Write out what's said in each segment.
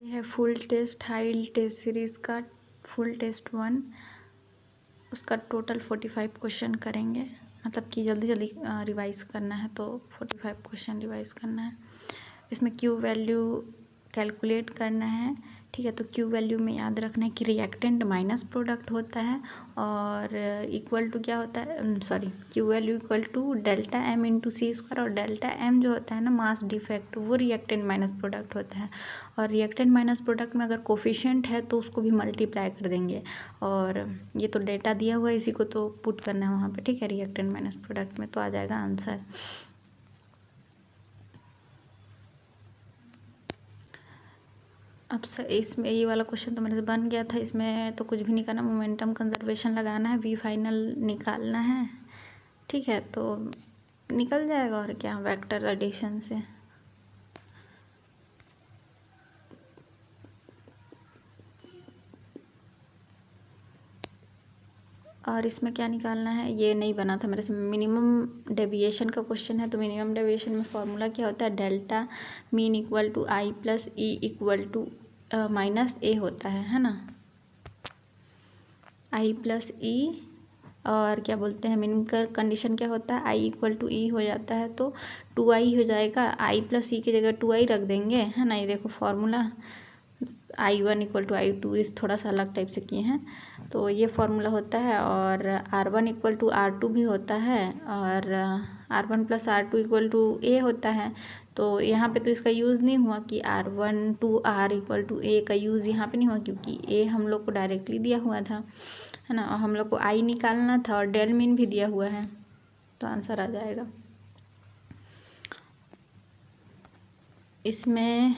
है full test high test series का full test 1, उसका टोटल 45 क्वेश्चन करेंगे। मतलब कि जल्दी जल्दी रिवाइज़ करना है तो 45 क्वेश्चन रिवाइज़ करना है। इसमें क्यू वैल्यू कैलकुलेट करना है, ठीक है। तो क्यू वैल्यू में याद रखना है कि रिएक्टेंट माइनस प्रोडक्ट होता है और इक्वल टू क्या होता है, sorry, Q value equal to delta M into C square, और डेल्टा एम जो होता है ना मास डिफेक्ट, वो रिएक्टेंट माइनस प्रोडक्ट होता है। और रिएक्टेंट माइनस प्रोडक्ट में अगर कोफिशिएंट है तो उसको भी मल्टीप्लाई कर देंगे। और ये तो डेटा दिया हुआ है, इसी को तो पुट करना है वहाँ पे, ठीक है। रिएक्टेंट माइनस प्रोडक्ट में तो आ जाएगा आंसर। अब इसमें ये वाला क्वेश्चन तो मेरे से बन गया था, इसमें तो कुछ भी नहीं करना, मोमेंटम कंजर्वेशन लगाना है, वी फाइनल निकालना है, ठीक है। तो निकल जाएगा और क्या, वेक्टर एडिशन से। और इसमें क्या निकालना है, ये नहीं बना था मेरे से। मिनिमम डेविएशन का क्वेश्चन है, तो मिनिमम डेविएशन में फॉर्मूला क्या होता है, delta mean equal to I plus E equal to minus A होता है ना। आई प्लस ई, और क्या बोलते हैं, मिनिमम का कंडीशन क्या होता है, आई इक्वल टू ई हो जाता है तो 2i हो जाएगा। आई प्लस ई की जगह 2i रख देंगे, है ना। ये देखो formula, I1 equal to I2, इस थोड़ा सा अलग टाइप से किए हैं, तो ये फार्मूला होता है। और R1 इक्वल टू R2 भी होता है, और R1 plus R2 equal to A होता है। तो यहाँ पे तो इसका यूज़ नहीं हुआ कि R1 to R equal to A का यूज़ यहाँ पे नहीं हुआ, क्योंकि A हम लोग को डायरेक्टली दिया हुआ था, है ना। और हम लोग को I निकालना था और डेल मीन भी दिया हुआ है, तो आंसर आ जाएगा। इसमें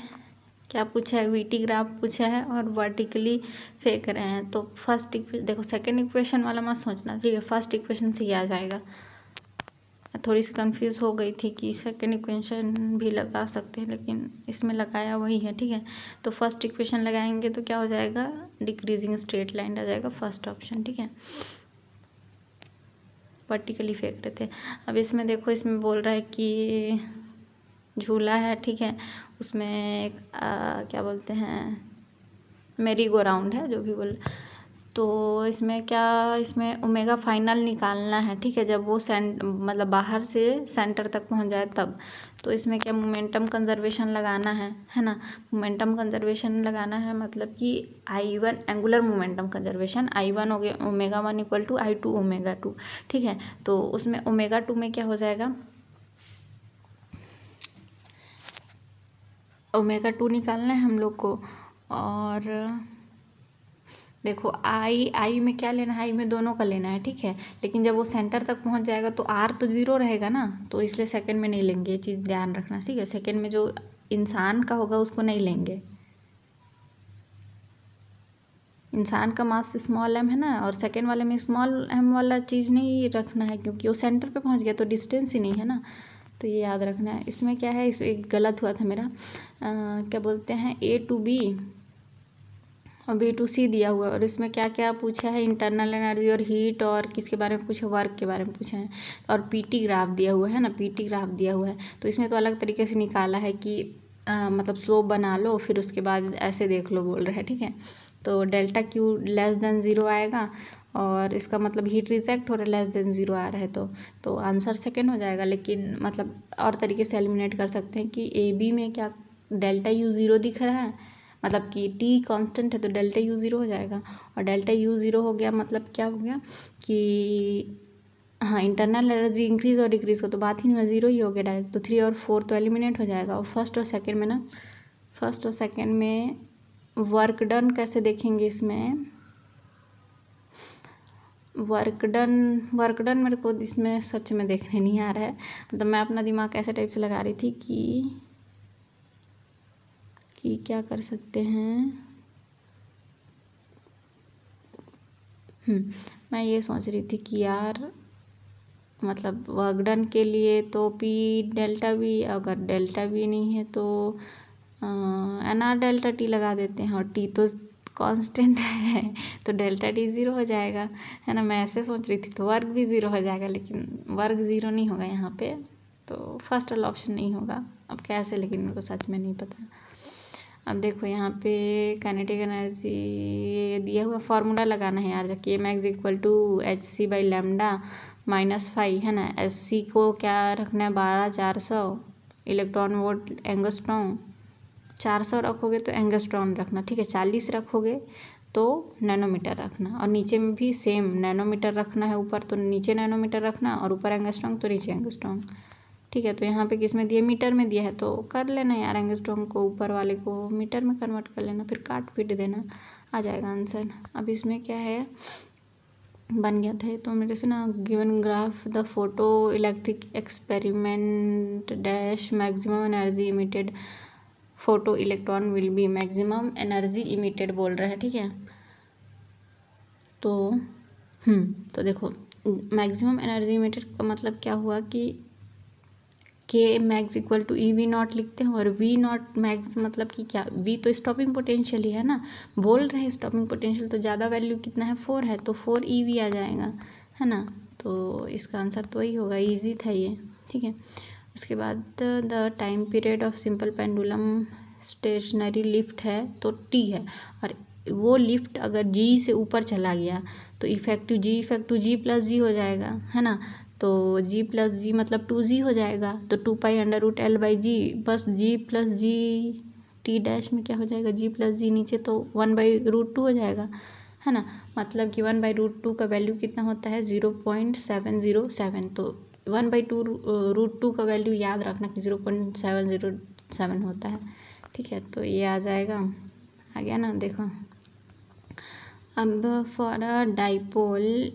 क्या पूछा है, वीटी ग्राफ पूछा है और वर्टिकली फेंक रहे हैं। तो फर्स्ट देखो, सेकंड इक्वेशन वाला मत सोचना, ठीक है। फर्स्ट इक्वेशन से ही आ जाएगा। थोड़ी सी कंफ्यूज हो गई थी कि सेकंड इक्वेशन भी लगा सकते हैं, लेकिन इसमें लगाया वही है, ठीक है। तो फर्स्ट इक्वेशन लगाएंगे तो क्या हो जाएगा, डिक्रीजिंग स्ट्रेट लाइन आ जाएगा, फर्स्ट ऑप्शन, ठीक है। वर्टिकली फेंक रहे थे। अब इसमें देखो, इसमें बोल रहा है कि झूला है, ठीक है। उसमें एक क्या बोलते हैं, मेरी गो राउंड है, जो भी बोल। तो इसमें क्या, इसमें ओमेगा फाइनल निकालना है, ठीक है। जब वो मतलब बाहर से सेंटर तक पहुंच जाए तब। तो इसमें क्या, मोमेंटम कंजर्वेशन लगाना है ना। मोमेंटम कंजर्वेशन लगाना है मतलब कि I1 angular momentum conservation, I1 हो गया omega 1 equal to I2 omega 2, ठीक है। तो उसमें ओमेगा 2 में क्या हो जाएगा, ओमेगा 2 निकालना है हम लोग को। और देखो आई में क्या लेना है, आई में दोनों का लेना है, ठीक है। लेकिन जब वो सेंटर तक पहुंच जाएगा तो आर तो ज़ीरो रहेगा ना, तो इसलिए सेकंड में नहीं लेंगे, ये चीज़ ध्यान रखना, ठीक है। सेकंड में जो इंसान का होगा उसको नहीं लेंगे। इंसान का मास स्मॉल एम है ना, और सेकंड वाले में स्मॉल एम वाला चीज़ नहीं रखना है, क्योंकि वो सेंटर पे पहुंच गया तो डिस्टेंस ही नहीं है ना, तो ये याद रखना है। इसमें क्या है, इसमें गलत हुआ था मेरा, क्या बोलते हैं, A to B और B to C दिया हुआ है। और इसमें क्या क्या पूछा है, इंटरनल एनर्जी और हीट, और किसके बारे में पूछा, वर्क के बारे में पूछा है। और PT ग्राफ दिया हुआ है ना, PT ग्राफ दिया हुआ है। तो इसमें तो अलग तरीके से निकाला है कि मतलब स्लोप बना लो, फिर उसके बाद ऐसे देख लो, बोल रहे हैं, ठीक है। तो delta Q less than zero आएगा, और इसका मतलब हीट रिजेक्ट हो रहा है, लेस देन ज़ीरो आ रहा है, तो आंसर सेकंड हो जाएगा। लेकिन मतलब और तरीके से एलिमिनेट कर सकते हैं कि AB में क्या, डेल्टा U ज़ीरो दिख रहा है, मतलब कि T कांस्टेंट है तो डेल्टा U ज़ीरो हो जाएगा। और डेल्टा U ज़ीरो हो गया मतलब क्या हो गया कि हाँ, इंटरनल एनर्जी इंक्रीज़ और डिक्रीज़ का तो बात ही नहीं है, ज़ीरो ही हो गया डायरेक्ट। तो 3 और 4 तो एलिमिनेट हो जाएगा। और फर्स्ट और सेकंड में ना, फर्स्ट और सेकंड में वर्क डन कैसे देखेंगे, इसमें वर्क डन मेरे को इसमें सच में देखने नहीं आ रहा है। मतलब मैं अपना दिमाग ऐसे टाइप से लगा रही थी कि क्या कर सकते हैं। मैं ये सोच रही थी कि यार मतलब वर्क डन के लिए तो P डेल्टा V, अगर डेल्टा V नहीं है तो NR डेल्टा T लगा देते हैं, और T तो कांस्टेंट है तो डेल्टा T ज़ीरो हो जाएगा, है ना। मैं ऐसे सोच रही थी, तो वर्क भी ज़ीरो हो जाएगा, लेकिन वर्क ज़ीरो नहीं होगा यहाँ पे, तो फर्स्ट वाला ऑप्शन नहीं होगा। अब कैसे, लेकिन मेरे को सच में नहीं पता। अब देखो यहाँ पे काइनेटिक एनर्जी दिया हुआ फार्मूला लगाना है यार, जब K max equal to h c by lambda -5 है ना। एस सी को क्या रखना है 12,400 इलेक्ट्रॉन वोल्ट एंगस्ट्रॉन, 400 रखोगे तो एंगस्ट्रॉन रखना, ठीक है। 40 रखोगे तो नैनोमीटर रखना, और नीचे में भी सेम नैनोमीटर रखना है, ऊपर तो नीचे नैनोमीटर रखना, और ऊपर एंगस्ट्रॉन तो नीचे एंगस्ट्रॉन, ठीक है। तो यहाँ पे किस में दिया, मीटर में दिया है, तो कर लेना यार, एंगस्ट्रॉन को ऊपर वाले को मीटर में कन्वर्ट कर लेना, फिर काट पीट देना, आ जाएगा आंसर। अब इसमें क्या है, बन गया था तो मेरे से ना, given graph the photo electric experiment dash maximum energy emitted photo electron will be, maximum energy emitted बोल रहा है, ठीक है। तो देखो मैक्सिमम एनर्जी इमिटेड का मतलब क्या हुआ कि K max equal to E V naught लिखते हैं, और वी नॉट मैक्स मतलब कि क्या, वी तो स्टॉपिंग पोटेंशियल ही है ना, बोल रहे हैं स्टॉपिंग पोटेंशियल, तो ज़्यादा वैल्यू कितना है 4 है, तो 4 ई वी आ जाएगा, है ना। तो इसका आंसर तो वही होगा, ईजी था ये, ठीक है। उसके बाद the time period of simple pendulum stationary lift है तो टी है, और वो लिफ्ट अगर जी से ऊपर चला गया तो इफेक्टिव जी प्लस जी हो जाएगा, है ना। तो जी प्लस जी मतलब 2g हो जाएगा, तो 2π√L/g, बस g plus G T dash में क्या हो जाएगा, g प्लस जी नीचे तो 1/√2 हो जाएगा, है ना। मतलब कि 1/√2 का वैल्यू कितना होता है 0.707, तो 1/2√2 का वैल्यू याद रखना कि 0.707 होता है, ठीक है। तो ये आ जाएगा, आ गया ना, देखो। अब फॉर अ डाइपोल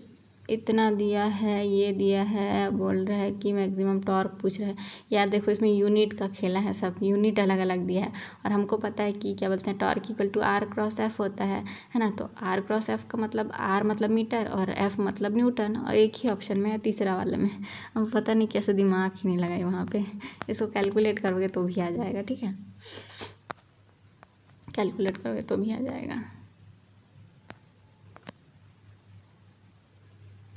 इतना दिया है, ये दिया है, बोल रहा है कि मैक्सिमम टॉर्क पूछ रहा है यार। देखो इसमें यूनिट का खेला है, सब यूनिट अलग अलग दिया है, और हमको पता है कि क्या बोलते हैं, torque equal to R cross F होता है ना। तो आर क्रॉस एफ का मतलब आर मतलब मीटर और एफ मतलब न्यूटन, और एक ही ऑप्शन में है, तीसरा वाले में हम पता नहीं कैसे दिमाग ही नहीं लगाए वहाँ पे। इसको कैलकुलेट करोगे तो भी आ जाएगा, ठीक है, कैलकुलेट करोगे तो भी आ जाएगा।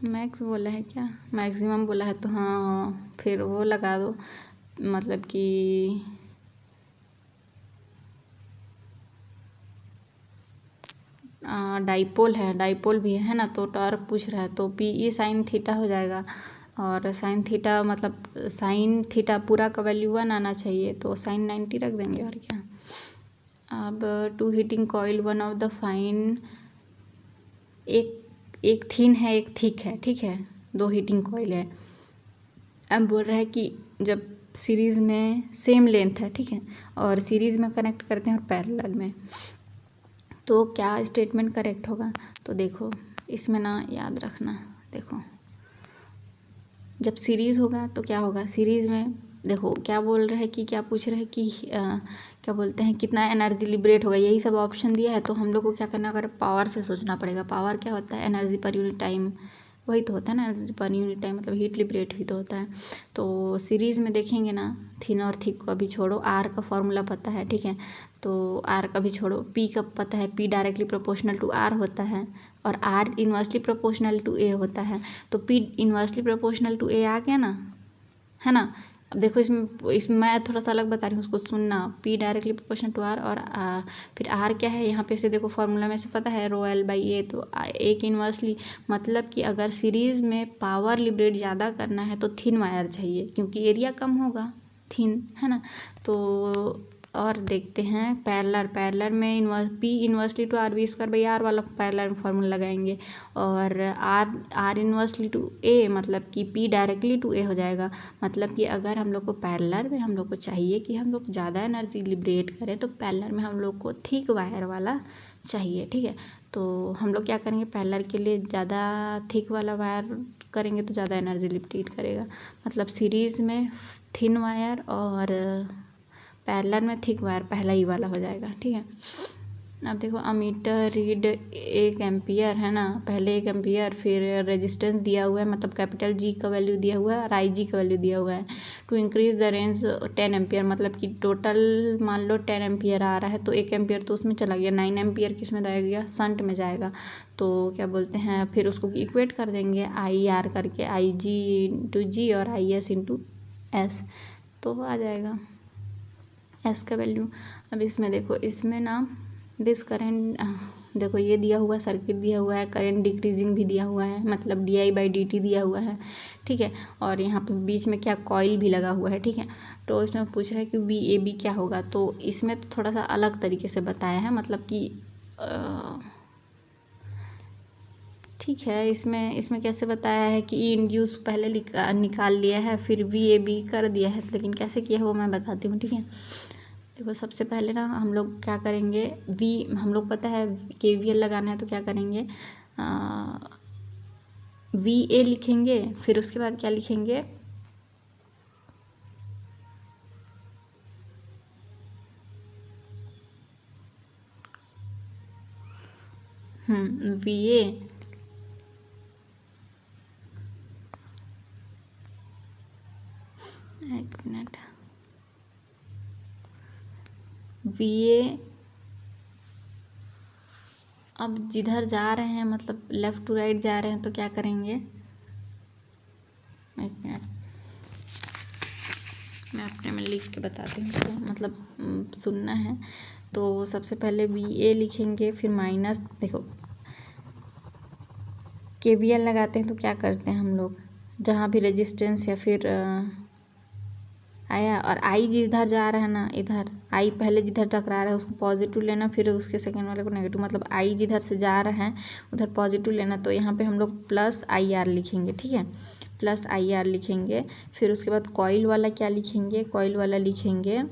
मैक्स बोला है क्या, मैक्सिमम बोला है, तो हाँ फिर वो लगा दो, मतलब कि डाइपोल है, डाइपोल भी है ना, तो टॉर्क पूछ रहा है, तो PE sin थीटा हो जाएगा, और sin थीटा मतलब sin थीटा पूरा का वैल्यू 1 आना चाहिए, तो sin 90 रख देंगे, और क्या। अब two heating coil one of the fine, एक थिन है एक थिक है, ठीक है, 2 हीटिंग कॉइल है। अब बोल रहा है कि जब सीरीज़ में सेम लेंथ है, ठीक है, और सीरीज़ में कनेक्ट करते हैं और पैरेलल में, तो क्या स्टेटमेंट करेक्ट होगा। तो देखो इसमें ना याद रखना, देखो जब सीरीज़ होगा तो क्या होगा, सीरीज़ में देखो क्या बोल रहा है कि, क्या पूछ रहा है कि क्या बोलते हैं, कितना एनर्जी लिबरेट होगा, यही सब ऑप्शन दिया है। तो हम लोग को क्या करना होगा, पावर से सोचना पड़ेगा। पावर क्या होता है, एनर्जी पर यूनिट टाइम, वही तो होता है ना, एनर्जी पर यूनिट टाइम मतलब हीट लिबरेट ही तो होता है। तो सीरीज़ में देखेंगे ना, थिन और थिक को अभी छोड़ो, आर का फॉर्मूला पता है, ठीक है, तो आर का भी छोड़ो, पी का पता है, P directly proportional to R होता है, और R inversely proportional to A होता है, तो P inversely proportional to A आ गया ना, है ना। अब देखो इसमें मैं थोड़ा सा अलग बता रही हूँ, उसको सुनना। P directly proportional to R, और फिर आर क्या है यहाँ पे से देखो फॉर्मूला में से पता है ρL/A, तो एक इन्वर्सली, मतलब कि अगर सीरीज़ में पावर लिबरेट ज़्यादा करना है तो थिन वायर चाहिए, क्योंकि एरिया कम होगा, थिन, है ना। तो और देखते हैं पैरेलल में P inversely to are V²/R वाला पैरेलल फार्मूला लगाएंगे, और आर इन्वर्सली टू ए मतलब कि पी डायरेक्टली टू ए हो जाएगा। मतलब कि अगर हम लोग को पैरेलल में हम लोग को चाहिए कि हम लोग ज़्यादा एनर्जी लिबरेट करें, तो पैरेलल में हम लोग को थिक वायर वाला चाहिए, ठीक है। तो हम लोग क्या करेंगे, पैरेलल के लिए ज़्यादा थिक वाला वायर करेंगे तो ज़्यादा एनर्जी लिबरेट करेगा। मतलब सीरीज़ में थिन वायर और पैरेलल में थिक वायर पहला ही वाला हो जाएगा, ठीक है। अब देखो अमीटर रीड 1 एम्पियर है ना, पहले 1 एम्पियर, फिर रेजिस्टेंस दिया हुआ है, मतलब कैपिटल G का वैल्यू दिया हुआ है और IG का वैल्यू दिया हुआ है। To increase the range 10 ampere, मतलब कि टोटल मान लो 10 एम्पियर आ रहा है, तो 1 एम्पियर तो उसमें चला गया, 9 एम्पियर किस में जाएगा, शंट में जाएगा। तो क्या बोलते हैं, फिर उसको इक्वेट कर देंगे IR करके, IG × G और IS × S, तो आ जाएगा एस का वैल्यू। अब इसमें देखो, इसमें ना दिस करेंट, देखो ये दिया हुआ सर्किट दिया हुआ है, करंट डिक्रीजिंग भी दिया हुआ है, मतलब di/dt दिया हुआ है, ठीक है। और यहाँ पे बीच में क्या कॉइल भी लगा हुआ है, ठीक है। तो इसमें पूछ रहा है कि VAB क्या होगा। तो इसमें तो थोड़ा सा अलग तरीके से बताया है, मतलब कि ठीक है, इसमें कैसे बताया है कि ई इंड्यूस पहले निकाल लिया है, फिर VAB कर दिया है, लेकिन कैसे किया है वो मैं बताती हूँ, ठीक है। देखो सबसे पहले ना हम लोग क्या करेंगे, हम लोग पता है KVL लगाना है, तो क्या करेंगे, VA लिखेंगे, फिर उसके बाद क्या लिखेंगे, VA एक मिनट, VA अब जिधर जा रहे हैं, मतलब लेफ़्ट टू राइट जा रहे हैं, तो क्या करेंगे, एक मिनट मैं अपने में लिख के बताती हूँ, ठीक है, मतलब सुनना है। तो सबसे पहले VA लिखेंगे, फिर माइनस, देखो KVL लगाते हैं तो क्या करते हैं हम लोग, जहाँ भी रेजिस्टेंस या फिर आया और I जिधर जा रहा है ना, इधर I पहले जिधर टकरा रहा है उसको पॉजिटिव लेना, फिर उसके सेकेंड वाले को नेगेटिव, मतलब I जिधर से जा रहा है उधर पॉजिटिव लेना। तो यहाँ पे हम लोग +IR लिखेंगे, ठीक है, +IR लिखेंगे। फिर उसके बाद कॉइल वाला क्या लिखेंगे, कॉइल वाला लिखेंगे,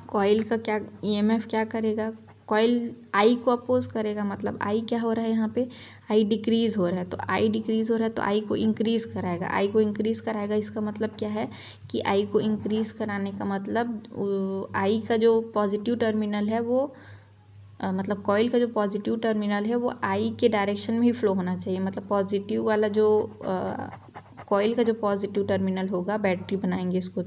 कॉइल का क्या EMF क्या करेगा, कॉइल I को अपोज करेगा, मतलब I क्या हो रहा है यहाँ पे, I डिक्रीज़ हो रहा है, तो I डिक्रीज़ हो रहा है तो I को इंक्रीज़ कराएगा, I को इंक्रीज़ कराएगा। इसका मतलब क्या है कि I को इंक्रीज़ कराने का मतलब I का जो पॉजिटिव टर्मिनल है वो मतलब कॉइल का जो पॉजिटिव टर्मिनल है वो I के डायरेक्शन में ही फ्लो होना चाहिए, मतलब पॉजिटिव वाला जो कॉइल का जो पॉजिटिव टर्मिनल होगा, बैटरी बनाएंगे इसको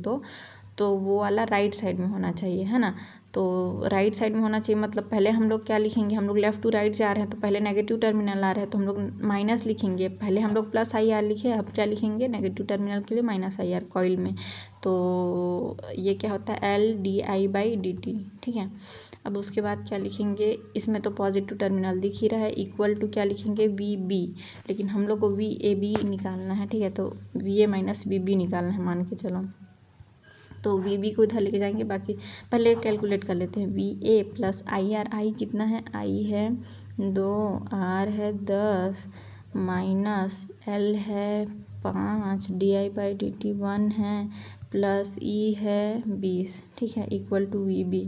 तो वो वाला राइट साइड में होना चाहिए, है ना। तो राइट साइड में होना चाहिए, मतलब पहले हम लोग क्या लिखेंगे, हम लोग लेफ़्ट टू राइट जा रहे हैं तो पहले नेगेटिव टर्मिनल आ रहा है तो हम लोग माइनस लिखेंगे, पहले हम लोग +IR लिखे, अब क्या लिखेंगे, नेगेटिव टर्मिनल के लिए -IR कॉइल में। तो ये क्या होता है, LDI/dt, ठीक है। अब उसके बाद क्या लिखेंगे, इसमें तो पॉजिटिव टर्मिनल दिख ही रहा है, इक्वल टू क्या लिखेंगे, VB, लेकिन हम लोग को VAB निकालना है, ठीक है। तो VA - VB निकालना है, मान के चलो। तो VB को इधर लेके जाएंगे, बाकी पहले कैलकुलेट कर लेते हैं। VA +IR, I कितना है, I है 2, R है 10, -L है 5, di/dt 1 है, +E है 20, ठीक है, इक्वल टू VB।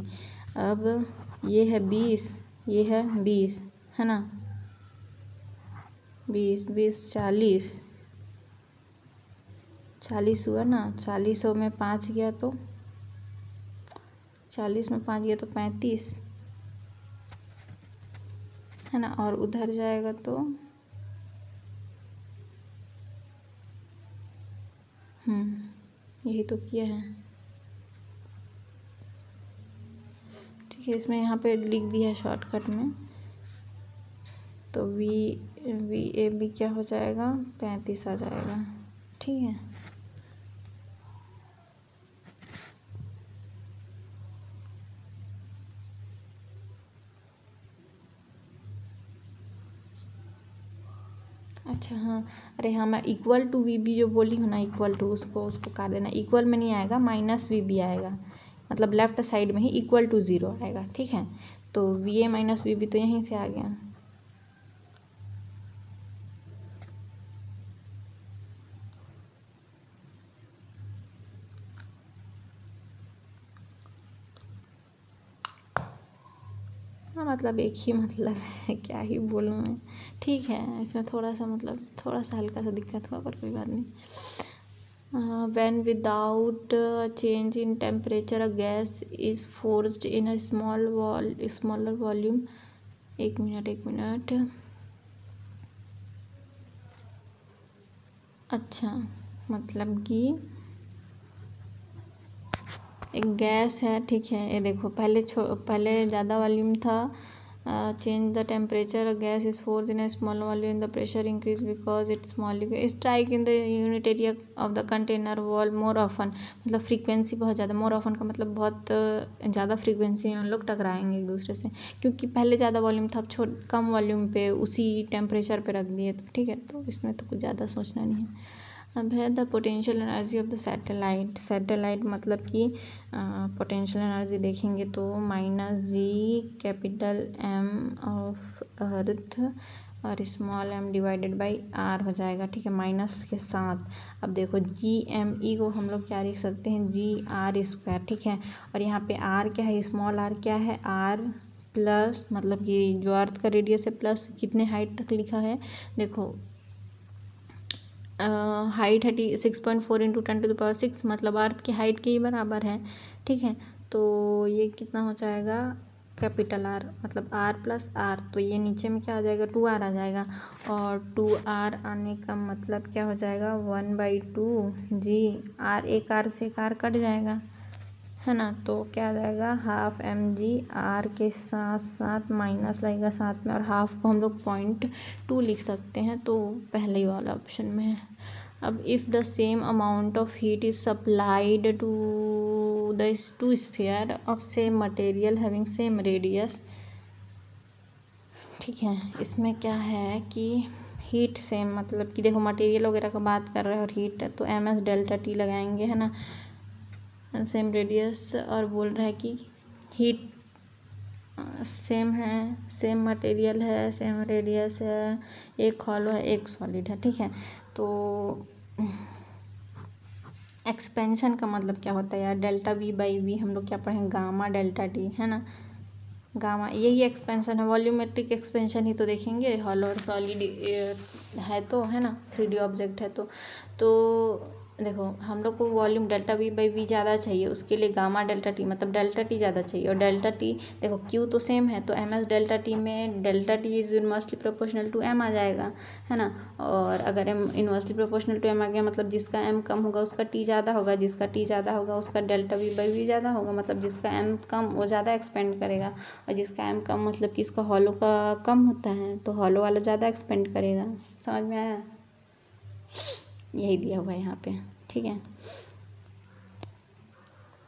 अब ये है 20, ये है 20, है ना, 20 20 40 हुआ ना, 40 में 5 गया तो 40 में 5 गया तो 35, है ना, और उधर जाएगा तो यही तो किया है, ठीक है। इसमें यहाँ पे लिख दिया है शॉर्टकट में, तो VAB क्या हो जाएगा, 35 आ जाएगा, ठीक है। अच्छा हाँ, अरे हाँ, मैं इक्वल टू VB जो बोली हूँ ना, इक्वल टू उसको काट देना, इक्वल में नहीं आएगा, -VB आएगा, मतलब लेफ्ट साइड में ही इक्वल टू 0 आएगा, ठीक है। तो VA - VB तो यहीं से आ गया। हाँ, मतलब एक ही मतलब है, क्या ही बोलूँ मैं, ठीक है। इसमें थोड़ा सा मतलब थोड़ा सा हल्का सा दिक्कत हुआ, पर कोई बात नहीं। When without change in temperature a gas is forced in a smaller volume, एक मिनट, अच्छा, मतलब कि एक गैस है, ठीक है, ये देखो पहले ज़्यादा वॉल्यूम था, change the temperature a gas is forced in a small volume and the pressure increase because its molecule strike in the unit area of the container wall more often। मतलब frequency बहुत ज़्यादा, more often का मतलब बहुत ज़्यादा frequency में हम लोग टकराएंगे एक दूसरे से, क्योंकि पहले ज़्यादा वॉल्यूम था, अब कम वॉल्यूम पे उसी टेम्परेचर पे रख दिए, तो ठीक है, तो इसमें तो कुछ ज़्यादा सोचना नहीं है। अब है the potential energy of the satellite मतलब कि पोटेंशियल एनर्जी देखेंगे तो -G capital M of earth और small m divided by R हो जाएगा, ठीक है, माइनस के साथ। अब देखो GME को हम लोग क्या लिख सकते हैं, GR², ठीक है, और यहाँ पे R क्या है, स्मॉल r क्या है, R प्लस, मतलब कि जो अर्थ का रेडियस है प्लस कितने हाइट तक लिखा है, देखो हाइट है 6.4 इंटू 10⁶, मतलब अर्थ की हाइट के ही बराबर है, ठीक है, तो ये कितना हो जाएगा, कैपिटल R, मतलब R प्लस R, तो ये नीचे में क्या आ जाएगा, 2R आ जाएगा, और 2R आने का मतलब क्या हो जाएगा, 1/2 GR, एक R से एक R कट जाएगा, है ना, तो क्या आ जाएगा, ½ mg R के साथ साथ माइनस लगेगा साथ में, और हाफ को हम लोग 0.2 लिख सकते हैं, तो पहले ही वाला ऑप्शन में है। अब if the same amount of heat is supplied to the two sphere of same material having same radius, ठीक है, इसमें क्या है कि हीट सेम, मतलब कि देखो मटेरियल वगैरह का बात कर रहे हैं और हीट है, तो ms डेल्टा T लगाएंगे, है ना, सेम रेडियस, और बोल रहा है कि हीट सेम है, सेम मटेरियल है, सेम रेडियस है, एक हॉलो है एक सॉलिड है, ठीक है, तो एक्सपेंशन का मतलब क्या होता है यार, डेल्टा V/V हम लोग क्या पढ़ें, गामा डेल्टा T, है ना, गामा यही एक्सपेंशन है, वॉल्यूमेट्रिक एक्सपेंशन ही तो देखेंगे, हॉलो और सॉलिड है तो, है ना, 3D ऑब्जेक्ट है तो देखो हम लोग को वॉल्यूम डेल्टा V/V ज़्यादा चाहिए, उसके लिए गामा डेल्टा T मतलब डेल्टा T ज़्यादा चाहिए, और डेल्टा T देखो Q तो सेम है, तो ms डेल्टा T में delta T is inversely proportional to M आ जाएगा, है ना, और अगर M inversely proportional to M आ गया मतलब जिसका M कम होगा उसका T ज़्यादा होगा, जिसका T ज़्यादा होगा उसका डेल्टा V/V ज़्यादा होगा, मतलब जिसका M कम वो ज़्यादा एक्सपेंड करेगा, और जिसका M कम मतलब कि इसका हॉलो का कम होता है, तो हॉलो वाला ज़्यादा एक्सपेंड करेगा, समझ में आया, यही दिया हुआ है यहाँ पे, ठीक है,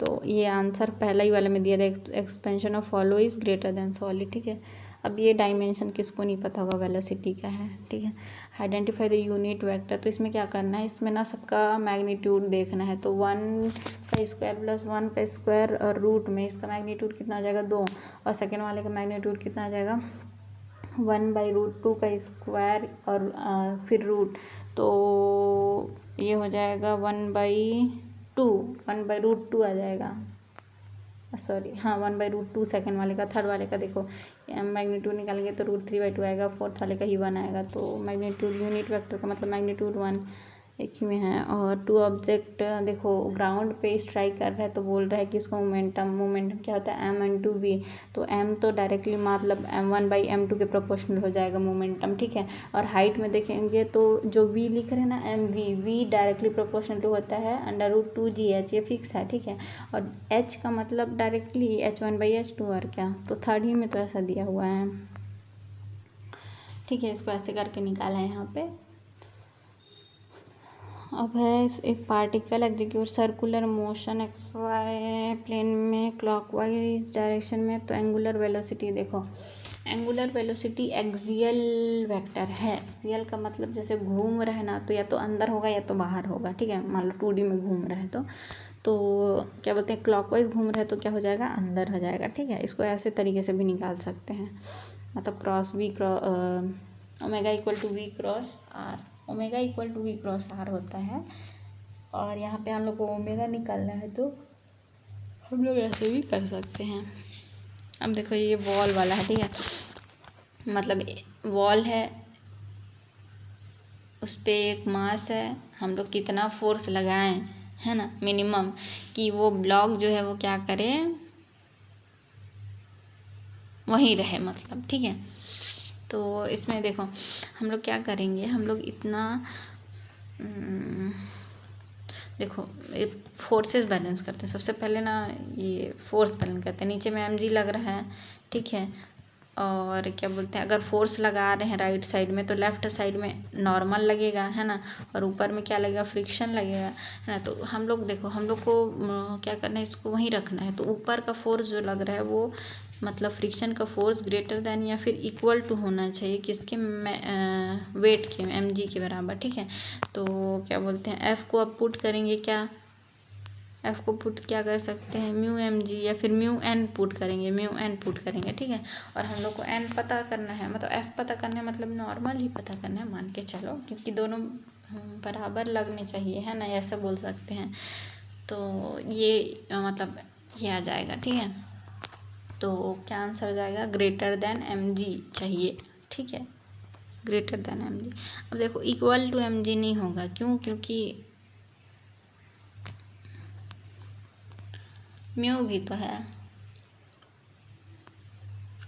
तो ये आंसर पहला ही वाले में दिया था, expansion of hollow is greater than solid, ठीक है। अब ये डायमेंशन किसको नहीं पता होगा, वेलोसिटी का है, ठीक है। आइडेंटिफाई द यूनिट वेक्टर, तो इसमें क्या करना है, इसमें ना सबका मैग्नीट्यूड देखना है, तो 1 का स्क्वायर प्लस 1 का स्क्वायर और रूट में इसका मैग्नीट्यूड कितना आ जाएगा 2, और सेकेंड वाले का मैग्नीट्यूड कितना आ जाएगा 1/√2 का स्क्वायर और फिर रूट, तो ये हो जाएगा 1/√2 आ जाएगा, सॉरी हाँ 1/√2 सेकेंड वाले का, थर्ड वाले का देखो मैग्नीट्यूड निकालेंगे तो √3/2 आएगा, फोर्थ वाले का ही 1 आएगा, तो मैग्नीट्यूड यूनिट वेक्टर का मतलब मैग्नीट्यूड 1 एक ही में है। और 2 ऑब्जेक्ट देखो ग्राउंड पे स्ट्राइक कर रहा है तो बोल रहा है कि उसका मोमेंटम क्या होता है m/v, तो m तो डायरेक्टली मतलब m1/m2 के प्रोपोर्शनल हो जाएगा मोमेंटम, ठीक है। और हाइट में देखेंगे तो जो v लिख रहे हैं ना v डायरेक्टली प्रोपोर्शनल टू होता है √2gh, ये फिक्स है, ठीक है। और h का मतलब डायरेक्टली h1/h2, और क्या, तो थर्ड ही में तो ऐसा दिया हुआ है, ठीक है। इसको ऐसे करके निकाला है यहाँ पे। अब है एक particle execute circular motion XY plane में क्लॉकवाइज डायरेक्शन में, तो एंगुलर वेलोसिटी देखो, एंगुलर वेलोसिटी एक्सियल वेक्टर है। एक्सियल का मतलब जैसे घूम रहा है ना, तो या तो अंदर होगा या तो बाहर होगा, ठीक है। मान लो 2D में घूम रहा है तो क्या बोलते हैं, क्लॉकवाइज घूम रहा है तो क्या हो जाएगा, अंदर हो जाएगा, ठीक है। इसको ऐसे तरीके से भी निकाल सकते हैं, मतलब omega equal to V cross R, omega equal to V cross R होता है। और यहाँ पे हम लोग को ओमेगा निकालना है तो हम लोग ऐसे भी कर सकते हैं। अब देखो ये वॉल वाला है, ठीक है, मतलब वॉल है, उस पर एक मास है, हम लोग कितना फोर्स लगाएं, है ना, मिनिमम, कि वो ब्लॉक जो है वो क्या करे, वहीं रहे, मतलब, ठीक है। तो इसमें देखो हम लोग क्या करेंगे, हम लोग इतना देखो फोर्सेस बैलेंस करते हैं। सबसे पहले ना ये फोर्स बैलेंस करते हैं, नीचे में mg लग रहा है, ठीक है, और क्या बोलते हैं, अगर फोर्स लगा रहे हैं राइट साइड में तो लेफ्ट साइड में नॉर्मल लगेगा, है ना, और ऊपर में क्या लगेगा, फ्रिक्शन लगेगा, है ना। तो हम लोग देखो, हम लोग को क्या करना है, इसको वहीं रखना है। तो ऊपर का फोर्स जो लग रहा है वो मतलब फ्रिक्शन का फोर्स ग्रेटर देन या फिर इक्वल टू होना चाहिए किसके, वेट के, mg के बराबर, ठीक है। तो क्या बोलते हैं, F को अब पुट करेंगे, क्या F को पुट क्या कर सकते हैं, म्यू mg या फिर म्यू n पुट करेंगे, म्यू n पुट करेंगे, ठीक है। और हम लोग को n पता करना है, मतलब F पता करना है, मतलब नॉर्मल ही पता करना है, मान के चलो, क्योंकि दोनों बराबर लगने चाहिए, है ना, ऐसा बोल सकते हैं। तो ये मतलब ये आ जाएगा, ठीक है। तो क्या आंसर आ जाएगा, ग्रेटर देन mg चाहिए, ठीक है, ग्रेटर देन mg। अब देखो इक्वल टू mg नहीं होगा, क्यों, क्योंकि म्यू भी तो है,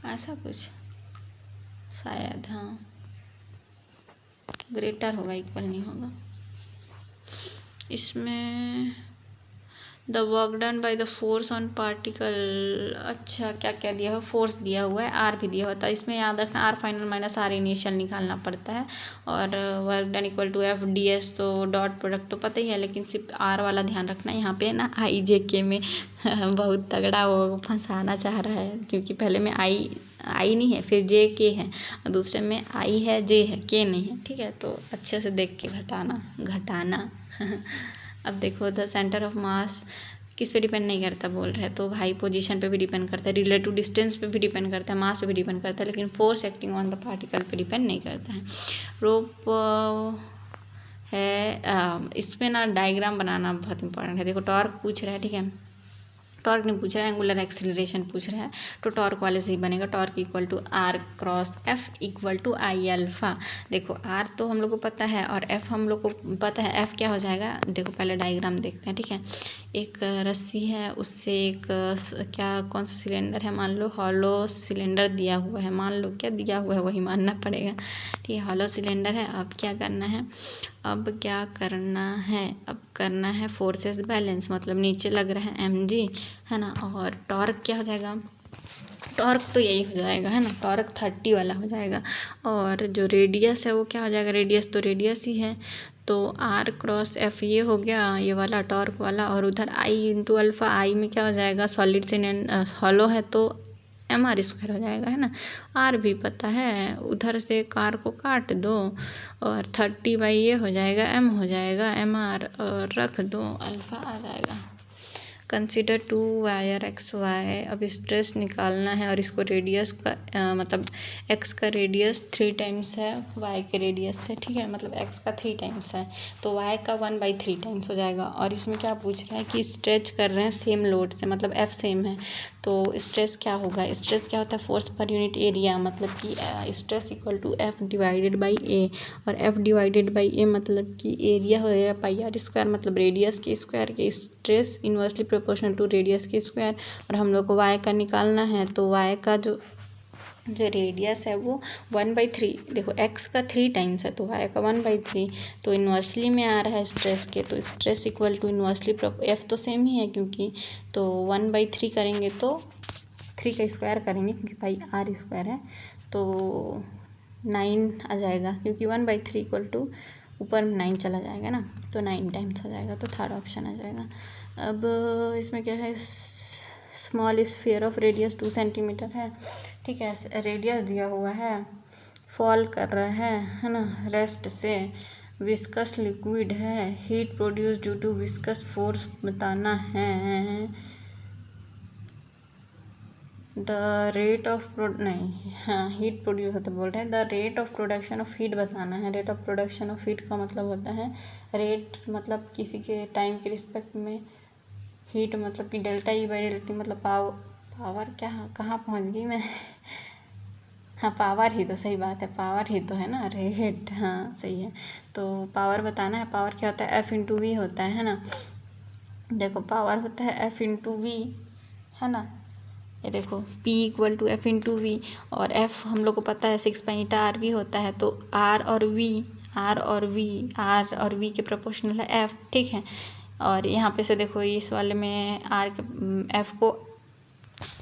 ऐसा कुछ शायद, हाँ, ग्रेटर होगा, इक्वल नहीं होगा इसमें। The work done by the force on particle, अच्छा क्या क्या दिया हुआ, फोर्स दिया हुआ है, आर भी दिया हुआ था, इसमें याद रखना R final minus R initial निकालना पड़ता है। और work done equal to F D S, तो डॉट प्रोडक्ट तो पता ही है, लेकिन सिर्फ आर वाला ध्यान रखना। यहाँ पे ना आई जे के में बहुत तगड़ा वो फंसाना चाह रहा है, क्योंकि पहले में आई नहीं है, फिर जे के है, और दूसरे में आई है, जे है, के नहीं है, ठीक है। तो अच्छे से देख के घटाना अब देखो, द सेंटर ऑफ मास किस पे डिपेंड नहीं करता बोल रहे हैं, तो भाई पोजीशन पे भी डिपेंड करता है, रिलेटिव डिस्टेंस पे भी डिपेंड करता है, मास पे भी डिपेंड करता है, लेकिन force acting on the particle पे डिपेंड नहीं करता है। रोप है, इसमें ना डायग्राम बनाना बहुत इंपॉर्टेंट है। देखो टॉर्क पूछ रहा है, ठीक है, टॉर्क नहीं पूछ रहा है, एंगुलर एक्सीलरेशन पूछ रहा है, तो टॉर्क वाले से ही बनेगा, torque equal to R cross F equal to I alpha. देखो आर तो हम लोग को पता है और एफ हम लोग को पता है, एफ क्या हो जाएगा, देखो पहले डायग्राम देखते हैं, ठीक है। एक रस्सी है, उससे एक क्या कौन सा सिलेंडर है, मान लो हॉलो सिलेंडर दिया हुआ है, मान लो क्या दिया हुआ है वही मानना पड़ेगा, ठीक है, हॉलो सिलेंडर है। अब क्या करना है, अब करना है फोर्सेस बैलेंस, मतलब नीचे लग रहा है mg, है ना, और टॉर्क क्या हो जाएगा, टॉर्क तो यही हो जाएगा, है ना, टॉर्क 30 वाला हो जाएगा। और जो रेडियस है वो क्या हो जाएगा, रेडियस तो रेडियस ही है, तो आर क्रॉस एफ ये हो गया, ये वाला टॉर्क वाला, और उधर आई इंटू अल्फ़ा, आई में क्या हो जाएगा, सॉलिड से हॉलो है तो एम आर स्क्वायर हो जाएगा, है ना, आर भी पता है, उधर से कार को काट दो और 30 बाई ये हो जाएगा, एम हो जाएगा एम आर, और रख दो, अल्फ़ा आ जाएगा। कंसिडर 2 वायर एक्स वाई, अब स्ट्रेस निकालना है, और इसको रेडियस का मतलब एक्स का रेडियस 3 टाइम्स है वाई के रेडियस से, ठीक है, मतलब एक्स का 3 टाइम्स है तो वाई का 1/3 टाइम्स हो जाएगा। और इसमें क्या पूछ रहा है कि स्ट्रेच कर रहे हैं सेम लोड से, मतलब एफ सेम है, तो स्ट्रेस क्या होगा, स्ट्रेस क्या होता है, फोर्स पर यूनिट एरिया, मतलब कि stress equal to F divided by A, और एफ डिवाइडेड बाई ए मतलब कि एरिया होएगा पाई आर स्क्वायर, मतलब रेडियस के स्क्वायर के, stress inversely proportional to radius के स्क्वायर। और हम लोग को वाई का निकालना है, तो वाई का जो रेडियस है वो 1/3, देखो एक्स का 3 टाइम्स है तो वाई का 1/3, तो इन्वर्सली में आ रहा है स्ट्रेस के, तो stress equal to inversely F तो सेम ही है क्योंकि, तो 1/3 करेंगे तो 3 का स्क्वायर करेंगे क्योंकि पाई आर स्क्वायर है, तो 9 आ जाएगा, क्योंकि 1/3 इक्वल टू ऊपर में 9 चला जाएगा ना, तो 9 टाइम्स हो जाएगा, तो थर्ड ऑप्शन आ जाएगा। अब इसमें क्या है, small sphere of radius 2 centimetre है, ठीक है, रेडियस दिया हुआ है, फॉल कर रहा है ना, रेस्ट से, विस्कस लिक्विड है, heat produce due to viscous force बताना है, द रेट ऑफ नहीं, हाँ हीट प्रोड्यूस होता बोल रहे हैं, the rate of production of heat बताना है। Rate of production of heat का मतलब होता है, रेट मतलब किसी के टाइम के रिस्पेक्ट में, हीट मतलब कि delta E by delta T, मतलब पावर क्या, कहाँ पहुँच गई मैं हाँ पावर ही तो, सही बात है, पावर ही तो है ना, रेट, हाँ सही है, तो पावर बताना है। पावर क्या होता है, एफ इंटू वी होता है ना, देखो पावर होता है एफ इंटू वी, है ना, ये देखो P equal to F into V, और F हम लोग को पता है 6π/r होता है, तो R और V के प्रोपोर्शनल है F, ठीक है। और यहाँ पे से देखो इस वाले में R के F को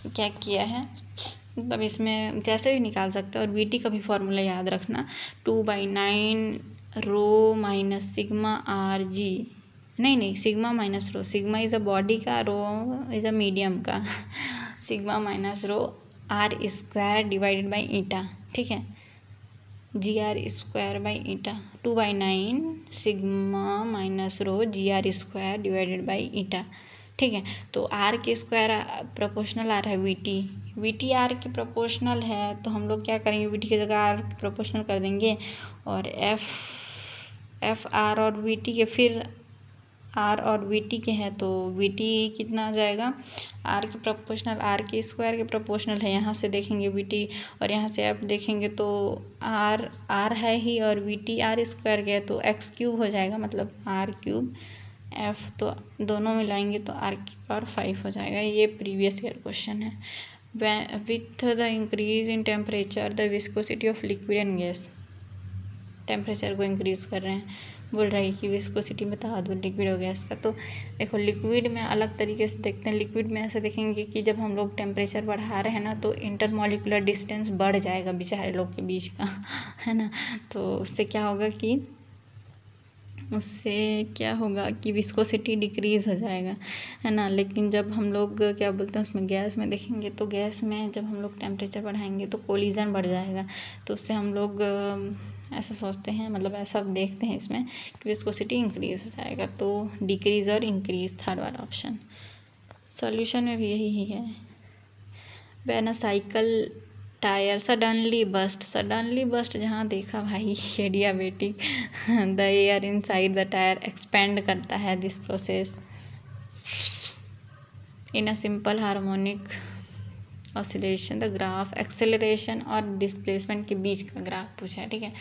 क्या किया है, मतलब इसमें जैसे भी निकाल सकते हो। और वीटी का भी फॉर्मूला याद रखना, 2/9 rho minus sigma R g, नहीं sigma minus rho, sigma is a body का, रो इज़ अ मीडियम का sigma minus rho R square divided by eta, ठीक है, g R square by eta, 2/9 sigma minus rho g R square divided by eta, ठीक है। तो are के square proportional आ रहा है वी टी आर के प्रोपोर्शनल है, तो हम लोग क्या करेंगे, वी टी की जगह आर प्रोपोर्शनल कर देंगे, और एफ आर और वी टी के, फिर आर और वी टी के हैं तो वी टी कितना आ जाएगा, आर के प्रोपोर्शनल, आर के स्क्वायर के प्रोपोर्शनल है, यहाँ से देखेंगे वी टी, और यहाँ से एफ देखेंगे तो आर है ही, और वी टी आर स्क्वायर के है तो एक्स क्यूब हो जाएगा, मतलब आर क्यूब एफ, तो दोनों मिलाएंगे तो आर की पावर 5 हो जाएगा। ये प्रीवियस ईयर क्वेश्चन है। With the increase in temperature the viscosity of liquid and gas, temperature को इंक्रीज कर रहे हैं, बोल रहा है कि विस्कोसिटी बता दो लिक्विड और गैस का। तो देखो लिक्विड में अलग तरीके से देखते हैं, लिक्विड में ऐसे देखेंगे कि जब हम लोग टेम्परेचर बढ़ा रहे हैं ना तो इंटरमॉलिक्यूलर डिस्टेंस बढ़ जाएगा बेचारे लोग के बीच का, है ना। तो उससे क्या होगा कि विस्कोसिटी डिक्रीज़ हो जाएगा, है ना। लेकिन जब हम लोग क्या बोलते हैं उसमें गैस में देखेंगे तो गैस में जब हम लोग टेम्परेचर बढ़ाएंगे तो कोलिजन बढ़ जाएगा, तो उससे हम लोग ऐसा सोचते हैं, मतलब ऐसा देखते हैं इसमें कि विस्कोसिटी इंक्रीज हो जाएगा। तो डिक्रीज और इंक्रीज, थर्ड वाला ऑप्शन। सॉल्यूशन में भी यही है। When a cycle tyre suddenly burst, जहाँ देखा भाई adiabatic, the air inside the tyre expand करता है, this process in a simple harmonic oscillation, the graph acceleration और डिस्प्लेसमेंट के बीच का ग्राफ पूछा है, ठीक है।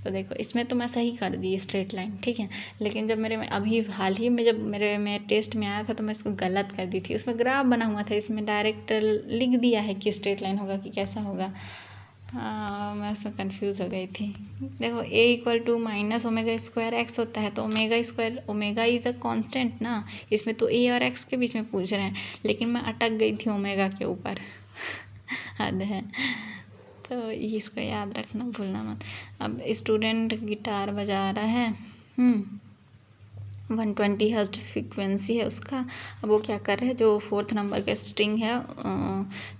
तो देखो इसमें तो मैं सही कर दी स्ट्रेट लाइन, ठीक है, लेकिन जब मेरे में अभी हाल ही में जब मेरे में टेस्ट में आया था तो मैं इसको गलत कर दी थी, उसमें ग्राफ बना हुआ था, इसमें डायरेक्ट लिख दिया है कि स्ट्रेट लाइन होगा कि कैसा होगा। मैं इसमें कंफ्यूज हो गई थी। देखो a equal to minus omega square x होता है, तो omega square, omega is a constant ना, इसमें तो ए और एक्स के बीच में पूछ रहे हैं, लेकिन मैं अटक गई थी ओमेगा के ऊपर हद है। तो इसको याद रखना, भूलना मत। अब स्टूडेंट गिटार बजा रहा है, 120 हर्ट्ज फ्रिक्वेंसी है उसका। अब वो क्या कर रहे हैं, जो 4th नंबर का स्ट्रिंग है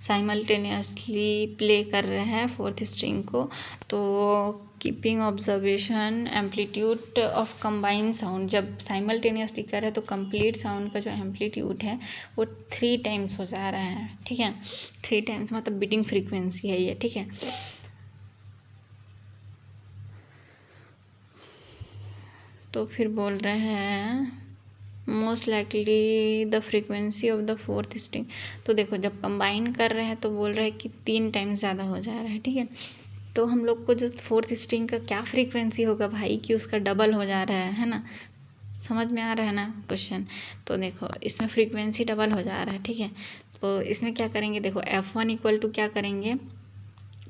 साइमल्टेनियसली प्ले कर रहे हैं 4th स्ट्रिंग को। तो keeping observation amplitude of combined sound, जब साइमल्टेनियसली कर रहे हैं तो कंप्लीट साउंड का जो एम्पलीट्यूड है वो 3 टाइम्स हो जा रहा है, ठीक है, 3 टाइम्स, मतलब बीटिंग फ्रीक्वेंसी है ये, ठीक है। तो फिर बोल रहे हैं most likely the frequency of the 4th string. तो देखो जब कंबाइन कर रहे हैं तो बोल रहे हैं कि 3 टाइम्स ज़्यादा हो जा रहा है, ठीक है। तो हम लोग को जो 4th स्ट्रिंग का क्या फ्रीक्वेंसी होगा भाई कि उसका डबल हो जा रहा है ना, समझ में आ रहा है ना क्वेश्चन। तो देखो इसमें फ्रीक्वेंसी डबल हो जा रहा है, ठीक है। तो इसमें क्या करेंगे, देखो F1 इक्वल टू क्या करेंगे,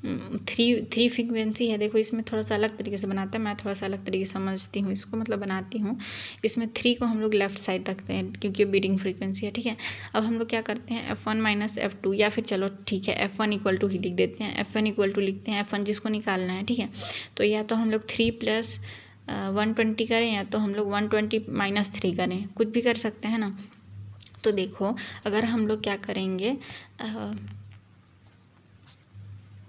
3 फ्रीक्वेंसी है। देखो इसमें थोड़ा सा अलग तरीके से बनाते हैं, मैं थोड़ा सा अलग तरीके से समझती हूँ इसको, मतलब बनाती हूँ। इसमें 3 को हम लोग लेफ़्ट साइड रखते हैं क्योंकि बीटिंग फ्रीक्वेंसी है, ठीक है। अब हम लोग क्या करते हैं, F1 माइनस F2, या फिर चलो ठीक है F1 इक्वल टू ही लिख देते हैं, F1 इक्वल टू लिखते हैं, F1 जिसको निकालना है, ठीक है। तो या तो हम लोग 3 + 120 करें, या तो हम लोग 120 - 3 करें, कुछ भी कर सकते हैं ना। तो देखो अगर हम लोग क्या करेंगे,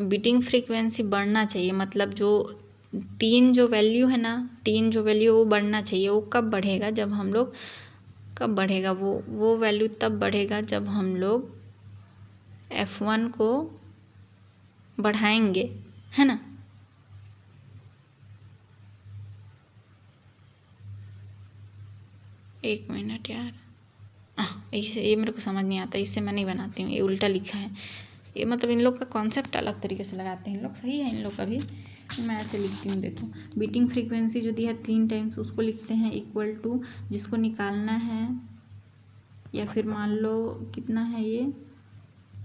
बीटिंग फ्रीक्वेंसी बढ़ना चाहिए, मतलब जो 3 जो वैल्यू है ना, 3 जो वैल्यू वो बढ़ना चाहिए। वो कब बढ़ेगा, जब हम लोग, कब बढ़ेगा वो वैल्यू तब बढ़ेगा जब हम लोग F1 को बढ़ाएंगे, है ना। एक मिनट यार, इससे ये मेरे को समझ नहीं आता, इससे मैं नहीं बनाती हूँ, ये उल्टा लिखा है ये, मतलब इन लोग का कॉन्सेप्ट अलग तरीके से लगाते हैं इन लोग, सही है इन लोग का भी। मैं ऐसे लिखती हूँ, देखो बीटिंग फ्रीक्वेंसी जो दी है 3 टाइम्स, उसको लिखते हैं इक्वल टू जिसको निकालना है, या फिर मान लो कितना है ये,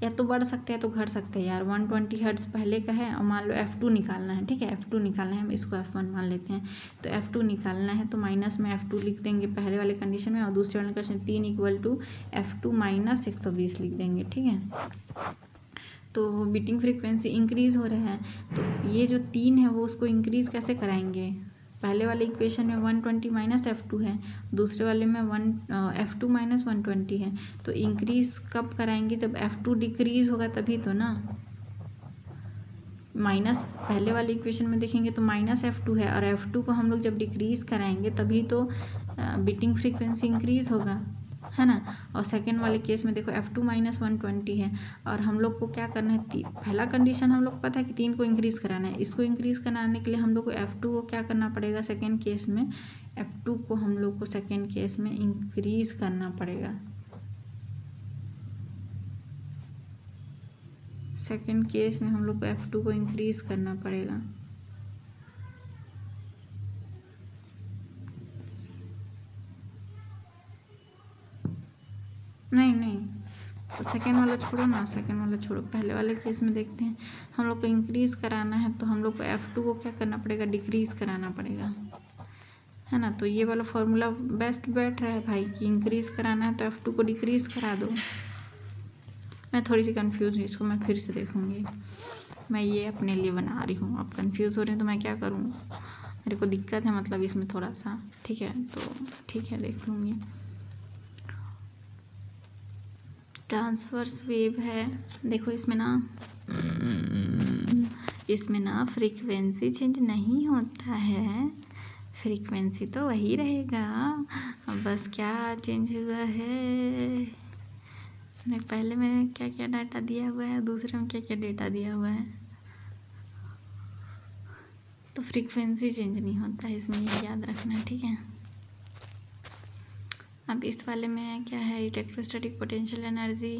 या तो बढ़ सकते हैं तो घट सकते हैं यार। 120 हर्ट्ज पहले का है, और मान लो F2 निकालना है, ठीक है, F2 निकालना है, हम इसको F1 मान लेते हैं। तो F2 निकालना है तो माइनस में F2 लिख देंगे पहले वाले कंडीशन में, और दूसरे वाले कंडीशन 3 इक्वल टू F2 - 120 लिख देंगे, ठीक है। तो बीटिंग फ्रीक्वेंसी इंक्रीज़ हो रहा है, तो ये जो 3 है वो उसको इंक्रीज़ कैसे कराएंगे। पहले वाले इक्वेशन में 120 माइनस F2 है, दूसरे वाले में F2 माइनस 120 है। तो इंक्रीज़ कब कराएंगे, जब F2 डिक्रीज़ होगा तभी तो ना। माइनस पहले वाले इक्वेशन में देखेंगे तो माइनस F2 है, और F2 को हम लोग जब डिक्रीज़ कराएंगे तभी तो बीटिंग फ्रीक्वेंसी इंक्रीज़ होगा, है ना। और सेकेंड वाले केस में देखो F2 माइनस 120 है, और हम लोग को क्या करना है, पहला कंडीशन हम लोग को पता है कि 3 को इंक्रीज़ कराना है। इसको इंक्रीज़ कराने के लिए हम लोग को F2 को क्या करना पड़ेगा, सेकेंड केस में F2 को हम लोग को सेकेंड केस में इंक्रीज़ करना पड़ेगा। सेकेंड केस में हम लोग को F2 को इंक्रीज़ करना पड़ेगा। नहीं सेकेंड वाला छोड़ो ना, सेकेंड वाला छोड़ो, पहले वाले केस में देखते हैं। हम लोग को इंक्रीज़ कराना है तो हम लोग को F2 को क्या करना पड़ेगा, डिक्रीज़ कराना पड़ेगा, है ना। तो ये वाला फॉर्मूला बेस्ट बैठ रहा है भाई कि इंक्रीज़ कराना है तो F2 को डिक्रीज़ करा दो। मैं थोड़ी सी कंफ्यूज हूँ, इसको मैं फिर से देखूँगी। मैं ये अपने लिए बना रही हूँ, आप कंफ्यूज हो रहे हैं तो मैं क्या करूँ, मेरे को दिक्कत है मतलब इसमें थोड़ा सा, ठीक है। तो ठीक है, देख लूँगी। ट्रांसवर्स वेव है, देखो इसमें ना फ्रीक्वेंसी चेंज नहीं होता है, फ्रीक्वेंसी तो वही रहेगा, बस क्या चेंज हुआ है, पहले में क्या क्या डाटा दिया हुआ है, दूसरे में क्या क्या डेटा दिया हुआ है, तो फ्रीक्वेंसी चेंज नहीं होता है इसमें, ये याद रखना है, ठीक है। अब इस वाले में क्या है, इलेक्ट्रोस्टैटिक पोटेंशियल एनर्जी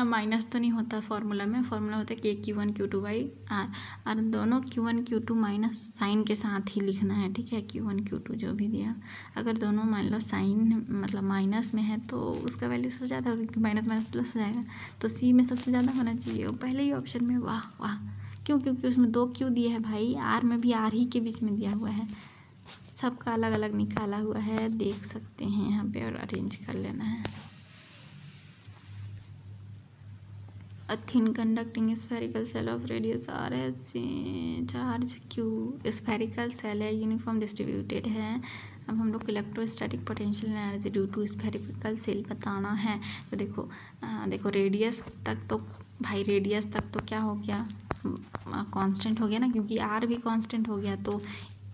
माइनस तो नहीं होता फॉर्मूला में, फॉर्मूला होता है कि Q1 Q2 बाई R, और दोनों Q1 Q2 माइनस साइन के साथ ही लिखना है, ठीक है। Q1 Q2 जो भी दिया, अगर दोनों मान लो साइन मतलब माइनस में है तो उसका वैल्यू सबसे ज़्यादा होगा, क्योंकि माइनस माइनस प्लस हो जाएगा, तो C में सबसे ज़्यादा होना चाहिए, वो पहले ही ऑप्शन में। वाह वाह, क्यों, क्योंकि उसमें 2 Q दिया है भाई, R में भी R ही के बीच में दिया हुआ है, सबका अलग अलग निकाला हुआ है, देख सकते हैं यहाँ पे, और अरेंज कर लेना है। A thin conducting spherical cell of radius r has charge q, spherical cell है, यूनिफॉर्म डिस्ट्रीब्यूटेड है। अब हम लोग को electrostatic potential energy due to spherical cell बताना है। तो देखो रेडियस तक तो भाई, रेडियस तक तो क्या हो गया, कांस्टेंट हो गया ना, क्योंकि आर भी कांस्टेंट हो गया, तो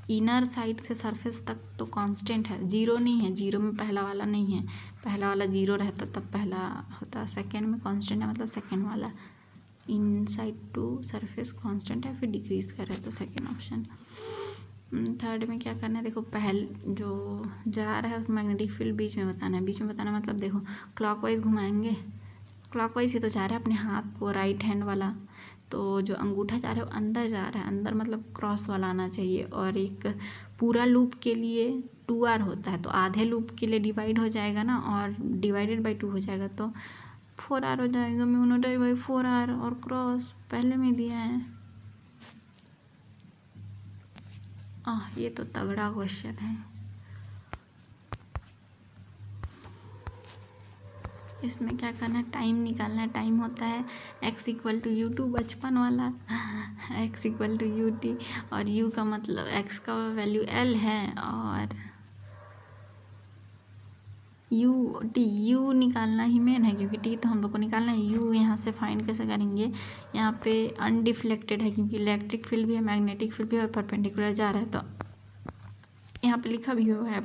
इनर साइड से सरफेस तक तो कांस्टेंट है, जीरो नहीं है, जीरो में पहला वाला नहीं है, पहला वाला जीरो रहता तब पहला होता, सेकंड में कांस्टेंट है मतलब सेकंड वाला, इन साइड टू सरफेस कांस्टेंट है, फिर डिक्रीज कर रहा है तो सेकंड ऑप्शन। थर्ड में क्या करना है, देखो जो जा रहा है उस मैग्नेटिक फील्ड बीच में बताना है, बीच में बताना मतलब देखो क्लॉकवाइज घुमाएंगे, क्लॉकवाइज ही तो जा रहा है अपने हाथ को, राइट हैंड वाला, तो जो अंगूठा जा रहा है वो अंदर जा रहा है, अंदर मतलब क्रॉस वाला आना चाहिए, और एक पूरा लूप के लिए 2R होता है, तो आधे लूप के लिए डिवाइड हो जाएगा ना, और डिवाइडेड बाई 2 हो जाएगा तो 4R हो जाएगा, म्यू नॉट बाई 4R, और क्रॉस पहले में दिया है। ये तो तगड़ा क्वेश्चन है, इसमें क्या करना है, टाइम निकालना है, टाइम होता है x इक्वल टू U2, बचपन वाला x इक्वल टू UT, और U का मतलब x का वैल्यू L है, और U निकालना ही मेन है, क्योंकि T तो हम लोग को निकालना है, U यहाँ से फाइंड कैसे करेंगे, यहाँ पे अनडिफ्लेक्टेड है, क्योंकि इलेक्ट्रिक फील्ड भी है, मैग्नेटिक फील्ड भी है, और परपेंडिकुलर जा रहा है, तो यहाँ पे लिखा भी हुआ है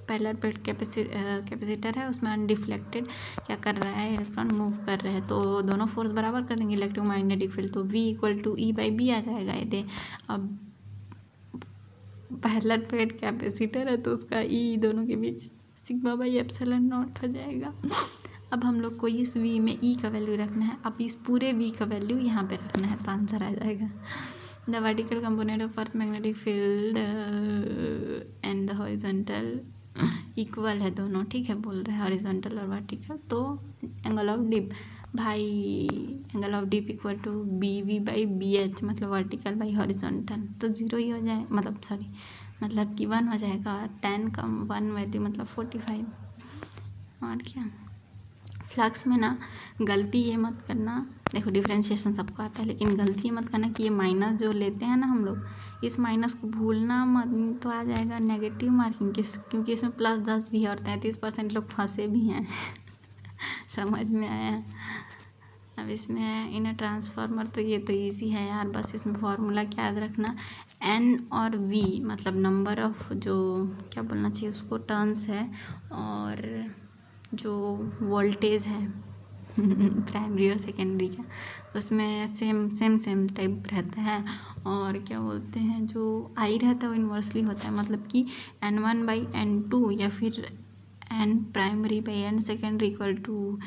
पैरेलल प्लेट कैपेसिटर है, उसमें अनडिफ्लेक्टेड क्या कर रहा है, इलेक्ट्रॉन मूव कर रहे हैं, तो दोनों फोर्स बराबर कर देंगे इलेक्ट्रोमैग्नेटिक फील्ड, तो V इक्वल टू E/B आ जाएगा। ये अब पैरेलल प्लेट कैपेसिटर है तो उसका E दोनों के बीच σ/ε0 हो जाएगा। अब हम लोग को इस V में E का वैल्यू रखना है, अब इस पूरे V का वैल्यू यहाँ पे रखना है, तो आंसर आ जाएगा the vertical component of earth magnetic field and the horizontal equal है दोनों, ठीक है, बोल रहे हैं हॉरिजॉन्टल और वर्टिकल, तो एंगल ऑफ डिप भाई, angle of dip equal to BV/BH, मतलब वर्टिकल बाई हॉरिजॉन्टल, तो 0 ही हो जाए, मतलब कि 1 हो जाएगा, और 10 का 1 वैल्यू मतलब 45, और क्या फ्लक्स में ना गलती ये मत करना, देखो डिफरेंशिएशन सबको आता है, लेकिन गलती ये मत करना कि ये माइनस जो लेते हैं ना हम लोग, इस माइनस को भूलना मत, तो आ जाएगा नेगेटिव मार्किंग क्योंकि इसमें +10 भी है और 33% लोग फंसे भी हैं समझ में आया। अब इसमें है इन ट्रांसफार्मर, तो ये तो इजी है यार, बस इसमें फार्मूला क्या याद रखना, N और V मतलब नंबर ऑफ जो क्या बोलना चाहिए उसको टर्न्स है, और जो वोल्टेज है प्राइमरी और सेकेंडरी का, उसमें सेम टाइप रहता है। और क्या बोलते हैं जो आई रहता है वो इन्वर्सली होता है, मतलब कि N1/N2 या फिर N primary by N secondary equal to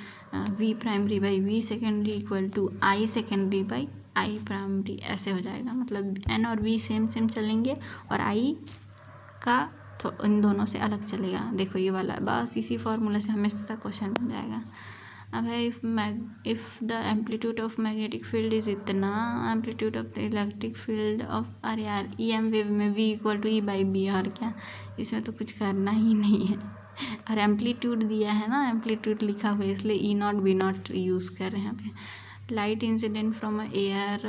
V primary by V secondary equal to I secondary by I primary, ऐसे हो जाएगा। मतलब N और V सेम चलेंगे और I का तो इन दोनों से अलग चलेगा। देखो ये वाला, बस इसी फॉर्मूले से हमेशा क्वेश्चन बन जाएगा। अब है if the amplitude of magnetic field is इतना, amplitude of the electric field of, अरे यार EM वेव में V इक्वल टू E/B, और क्या इसमें तो कुछ करना ही नहीं है। और एम्पलीट्यूड दिया है ना, एम्पलीट्यूड लिखा हुआ है इसलिए E0 V0 यूज़ कर रहे हैं यहाँ पे। Light incident from air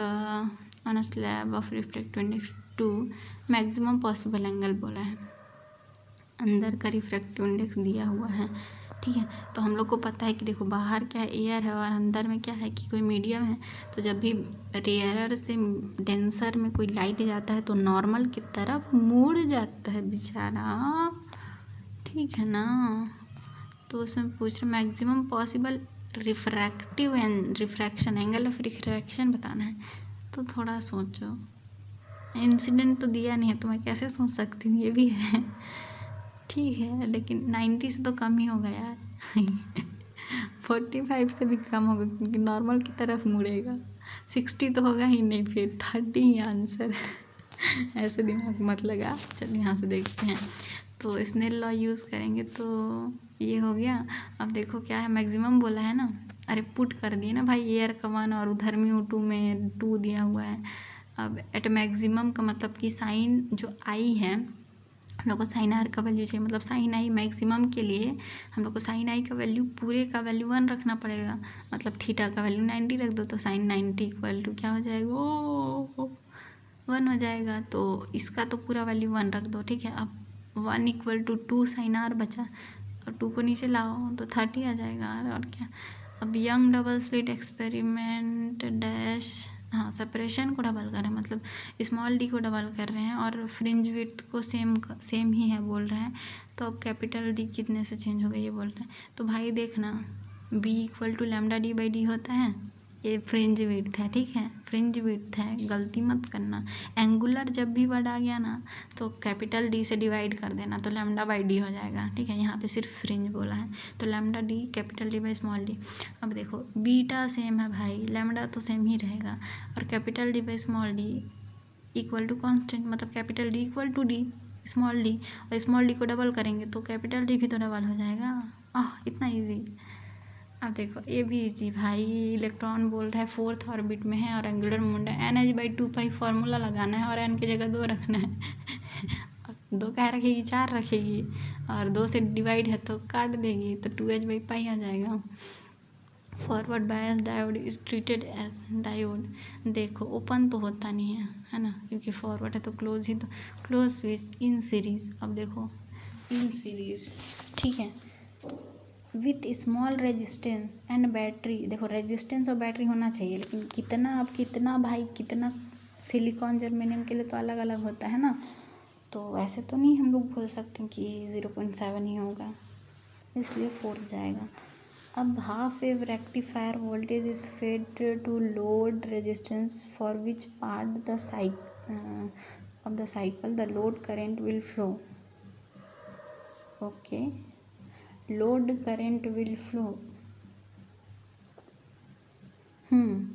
on a slab of refractive index 2, maximum possible angle बोला है, अंदर का रिफ्रैक्टिव इंडेक्स दिया हुआ है, ठीक है। तो हम लोग को पता है कि देखो बाहर क्या है, एयर है, और अंदर में क्या है कि कोई मीडियम है। तो जब भी रेयरर से डेंसर में कोई लाइट जाता है तो नॉर्मल की तरफ मुड़ जाता है बेचारा, ठीक है ना। तो उसमें पूछ रहे maximum possible refractive and refraction, angle of refraction बताना है। तो थोड़ा सोचो, इंसिडेंट तो दिया नहीं है तो मैं कैसे सोच सकती हूँ, ये भी है, ठीक है, लेकिन 90 से तो कम ही होगा यार 45 से भी कम होगा क्योंकि नॉर्मल की तरफ मुड़ेगा, 60 तो होगा ही नहीं, फिर 30 ही आंसर ऐसे दिमाग मत लगा। चलिए यहाँ से देखते हैं, तो स्नेल लॉ यूज़ करेंगे तो ये हो गया। अब देखो क्या है, मैक्सिमम बोला है ना, अरे पुट कर दिए ना भाई, एयर का 1 और उधर म्यू2 में 2 दिया हुआ है। अब एट मैक्सिमम का मतलब कि साइन जो आई है, हम लोग को साइन आर का वैल्यू चाहिए, मतलब साइन आई मैक्सिमम के लिए हम लोग को साइन आई का वैल्यू पूरे का वैल्यू 1 रखना पड़ेगा, मतलब थीटा का वैल्यू 90 रख दो तो साइन 90 इक्वल टू क्या हो जाएगा, ओ 1 हो जाएगा। तो इसका तो पूरा वैल्यू 1 रख दो, ठीक है। अब 1 इक्वल टू 2 साइन आर बचा, और 2 को नीचे लाओ तो 30 आ जाएगा, और क्या। अब young double slit experiment dash, हाँ सेपरेशन को डबल कर रहे हैं, मतलब स्मॉल डी को डबल कर रहे हैं, और फ्रिंज विड्थ को सेम ही है बोल रहे हैं। तो अब कैपिटल डी कितने से चेंज हो गया ये बोल रहे हैं। तो भाई देखना B equal to lambda D by D होता है, ये फ्रिंज विड्थ है, ठीक है, फ्रिंज विड्थ है, गलती मत करना। एंगुलर जब भी वर्ड आ गया ना तो कैपिटल डी से डिवाइड कर देना, तो लैम्डा बाई डी हो जाएगा, ठीक है। यहाँ पे सिर्फ फ्रिंज बोला है तो lambda D capital D by small D. अब देखो बीटा सेम है भाई, लैम्डा तो सेम ही रहेगा, और capital D by small D equal to constant, मतलब capital D equal to D small D, और स्मॉल डी को डबल करेंगे तो कैपिटल डी भी तो डबल हो जाएगा। इतना ईजी। अब देखो ये भी इजी भाई, इलेक्ट्रॉन बोल रहा है 4th ऑर्बिट में है और एंगुलर मोमेंटम NH/2π फार्मूला लगाना है, और n की जगह 2 रखना है 2 कहाँ रखेगी, 4 रखेगी, और 2 से डिवाइड है तो काट देगी, तो 2H/π आ जाएगा। Forward bias diode is treated as diode, देखो ओपन तो होता नहीं है ना, क्योंकि फॉरवर्ड है तो क्लोज ही, तो क्लोज स्विच इन सीरीज। अब देखो इन सीरीज, ठीक है, with small resistance and battery. देखो रेजिस्टेंस और बैटरी होना चाहिए, लेकिन कितना, अब कितना भाई कितना, सिलिकॉन जर्मेनियम के लिए तो अलग अलग होता है ना, तो ऐसे तो नहीं हम लोग बोल सकते कि 0.7 ही होगा, इसलिए 4 जाएगा। अब half wave rectifier voltage is fed to load resistance for which part of the cycle the load current will flow, okay, load current will flow,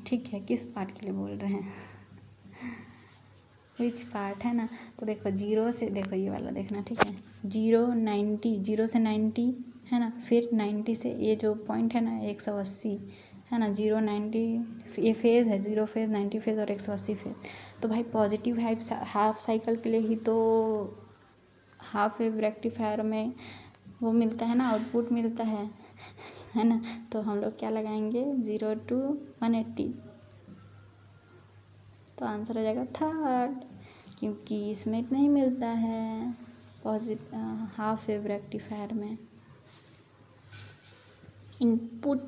ठीक है, किस पार्ट के लिए बोल रहे हैं विच पार्ट है ना। तो देखो 0 से, देखो ये वाला देखना, ठीक है, 0 से 90 है ना, फिर 90 से ये जो पॉइंट है ना 180 है ना, 0 90 ये फेज़ है, 0 फेज़ 90 फेज़ और 180 फेज़। तो भाई पॉजिटिव हाफ साइकिल के लिए ही तो हाफ वेव रेक्टिफायर में वो मिलता है ना, आउटपुट मिलता है है ना। तो हम लोग क्या लगाएंगे 0 to 180, तो आंसर हो जाएगा थर्ड, क्योंकि इसमें इतना ही मिलता है हाफ वेव रेक्टिफायर में। इनपुट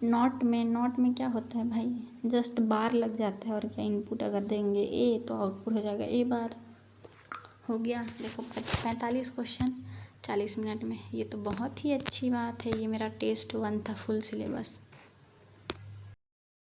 नॉट में क्या होता है भाई, जस्ट बार लग जाता है और क्या। इनपुट अगर देंगे ए तो आउटपुट हो जाएगा ए बार। हो गया, देखो 45 क्वेश्चन 40 मिनट में, ये तो बहुत ही अच्छी बात है। ये मेरा टेस्ट 1 था, फुल सिलेबस।